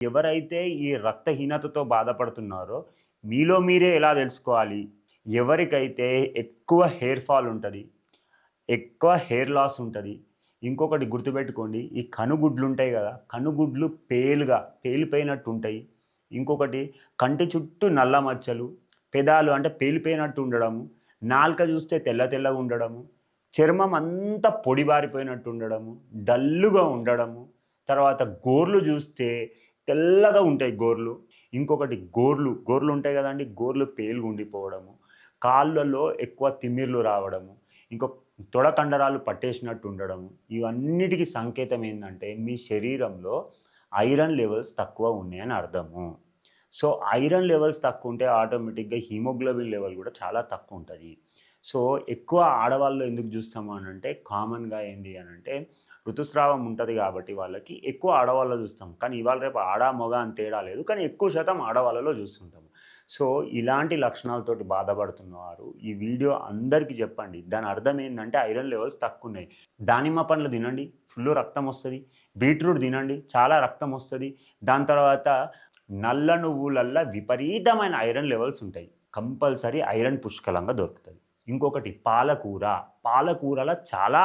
ఎవరైతే ఈ రక్తహీనతతో బాధపడుతున్నారో మీలో మీరే ఎలా తెలుసుకోవాలి? ఎవరికైతే ఎక్కువ హెయిర్ ఫాల్ ఉంటది, ఎక్కువ హెయిర్ లాస్ ఉంటది. ఇంకొకటి గుర్తుపెట్టుకోండి. ఈ కనుగుడ్లుంటాయి గదా! కనుగుడ్లు పేలిపోయినట్టు ఉంటాయి. ఇంకొకటి కంటి చుట్టూ నల్ల మచ్చలు, పెదాలు అంటే పేలిపోయినట్టు ఉండడము, నాలుక చూస్తే తెల్ల తెల్లగా ఉండడము, చర్మం అంతా పొడిబారిపోయినట్టు ఉండడము, డల్లుగా ఉండడము, తర్వాత గోర్లు చూస్తే తెల్లగా ఉంటాయి గోర్లు. ఇంకొకటి గోర్లు ఉంటాయి గదండీ! గోర్లు పేలుగా ఉండిపోవడము, కాళ్ళలో ఎక్కువ తిమ్మిర్లు రావడము, ఇంకో తొడ కండరాలు పట్టేసినట్టు ఉండడము. ఇవన్నిటికి సంకేతం ఏందంటే మీ శరీరంలో ఐరన్ లెవెల్స్ తక్కువ ఉన్నాయని అర్థము. సో, ఐరన్ లెవెల్స్ తక్కువుంటే ఆటోమేటిక్‌గా హిమోగ్లోబిన్ లెవెల్ గూడా చాలా తక్కువుంటది. సో, ఎక్కువ ఆడవాళ్ళలో ఎందుకు జూస్తాము అనంటే కామన్‌గా ఏంది అనంటే ఋతుస్రావం ఉంటది గాబట్టి వాళ్ళకి ఎక్కువ ఆడవాళ్ళలో జూస్తాం. కానీ ఇవాళ రేపు ఆడ, మగ అని తేడా లేదు. కానీ ఎక్కువ శాతం ఆడవాళ్ళలో జూస్తుంటాము. సో, ఇలాంటి లక్షణాలతోటి బాధపడుతున్నవారు ఈ వీడియో అందరికి జెప్పండి. దాని అర్థం ఏందంటే ఐరన్ లెవెల్స్ తక్కువున్నాయి. దానిమ్మ పండ్లు తినండి, ఫుల్లు రక్తమొస్తది. బీట్రూట్ తినండి, చాలా రక్తమొస్తది. దాని తర్వాత నల్ల నువ్వులల్లా విపరీతమైన ఐరన్ లెవెల్స్ ఉంటాయి. కంపల్సరీ ఐరన్ పుష్కలంగా దొరుకుతది. ఇంకొకటి పాలకూర. పాలకూరల చాలా